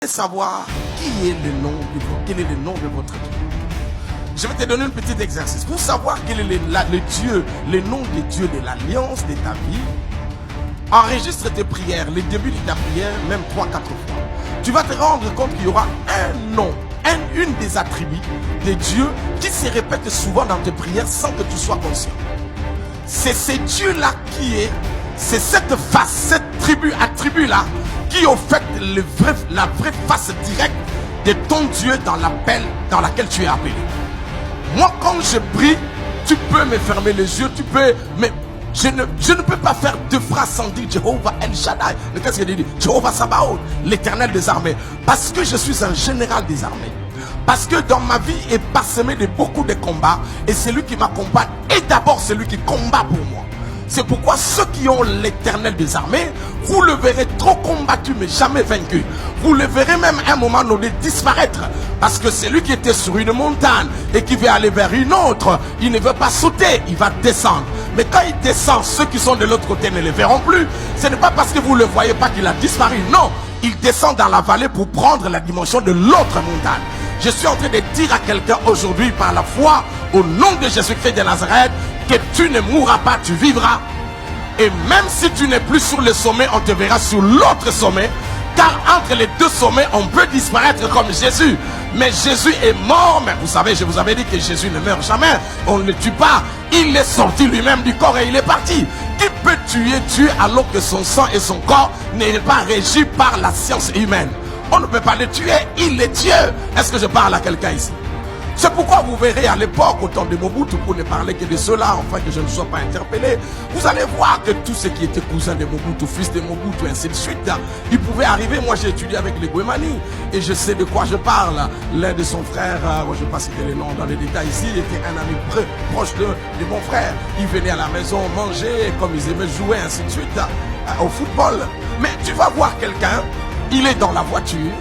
voulez savoir qui est le nom de quel est le nom de votre Dieu. Je vais te donner un petit exercice. Pour savoir quel est le nom de Dieu de l'alliance de ta vie, enregistre tes prières, le début de ta prière, même 3-4 fois. Tu vas te rendre compte qu'il y aura un nom, une des attributs de Dieu qui se répète souvent dans tes prières sans que tu sois conscient. C'est ce Dieu-là c'est cette face, cette attribut-là, qui est au fait la vraie face directe de ton Dieu dans l'appel dans laquelle tu es appelé. Moi, quand je prie, tu peux me fermer les yeux, mais je ne peux pas faire deux phrases sans dire Jéhovah El Shaddai. Qu'est-ce qu'il dit? Jéhovah Sabaoth, l'éternel des armées. Parce que je suis un général des armées. Parce que dans ma vie est parsemé de beaucoup de combats. Et celui qui m'accompagne est d'abord celui qui combat pour moi. C'est pourquoi ceux qui ont l'éternel des armées, vous le verrez trop combattu mais jamais vaincu. Vous le verrez même à un moment donné disparaître. Parce que celui qui était sur une montagne et qui veut aller vers une autre, il ne veut pas sauter, il va descendre. Mais quand il descend, ceux qui sont de l'autre côté ne le verront plus. Ce n'est pas parce que vous ne le voyez pas qu'il a disparu. Non, il descend dans la vallée pour prendre la dimension de l'autre montagne. Je suis en train de dire à quelqu'un aujourd'hui par la foi, au nom de Jésus-Christ de Nazareth, que tu ne mourras pas, tu vivras. Et même si tu n'es plus sur le sommet, on te verra sur l'autre sommet. Car entre les deux sommets, on peut disparaître comme Jésus. Mais Jésus est mort. Mais vous savez, je vous avais dit que Jésus ne meurt jamais. On ne le tue pas. Il est sorti lui-même du corps et il est parti. Qui peut tuer Dieu alors que son sang et son corps n'est pas régi par la science humaine? On ne peut pas le tuer, il est Dieu. Est-ce que je parle à quelqu'un ici? C'est pourquoi vous verrez à l'époque, au temps de Mobutu, pour ne parler que de cela, enfin que je ne sois pas interpellé, vous allez voir que tous ceux qui étaient cousins de Mobutu, fils de Mobutu, ainsi de suite, ils pouvaient arriver. Moi j'ai étudié avec les Guémani et je sais de quoi je parle. L'un de son frère, je ne vais pas citer les noms dans les détails ici, était un ami proche de mon frère. Il venait à la maison manger, comme ils aimaient jouer, ainsi de suite, au football. Mais tu vas voir quelqu'un, il est dans la voiture,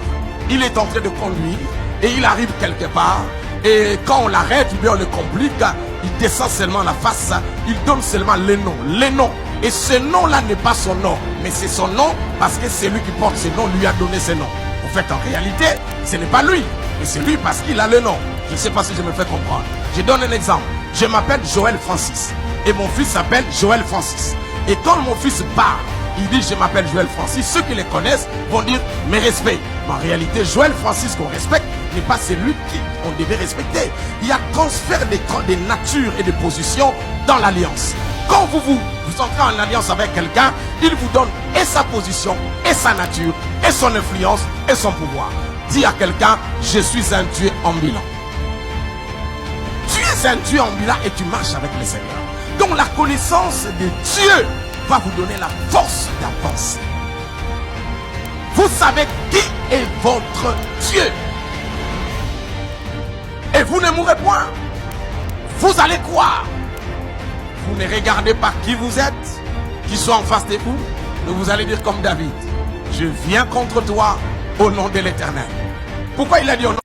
il est en train de conduire et il arrive quelque part. Et quand on l'arrête ou bien on le complique, il descend seulement la face, il donne seulement les noms. Et ce nom-là n'est pas son nom, mais c'est son nom parce que c'est lui qui porte ce nom, lui a donné ce nom. En fait, en réalité, ce n'est pas lui, mais c'est lui parce qu'il a le nom. Je ne sais pas si je me fais comprendre. Je donne un exemple. Je m'appelle Joël Francis et mon fils s'appelle Joël Francis. Et quand mon fils part, il dit je m'appelle Joël Francis, ceux qui les connaissent vont dire mes respects. Mais en réalité, Joël Francis qu'on respecte n'est pas celui qu'on devait respecter. Il y a transfert des natures et des positions dans l'alliance. Quand vous entrez en alliance avec quelqu'un, il vous donne et sa position, et sa nature, et son influence, et son pouvoir. Dis à quelqu'un, je suis un Dieu ambulant. Tu es un Dieu ambulant et tu marches avec le Seigneur. Donc la connaissance de Dieu va vous donner la force d'avancer. Vous savez qui est votre Dieu. Et vous ne mourrez point. Vous allez croire. Vous ne regardez pas qui vous êtes, qui sont en face de vous. Mais vous allez dire comme David, je viens contre toi au nom de l'Éternel. Pourquoi il a dit au nom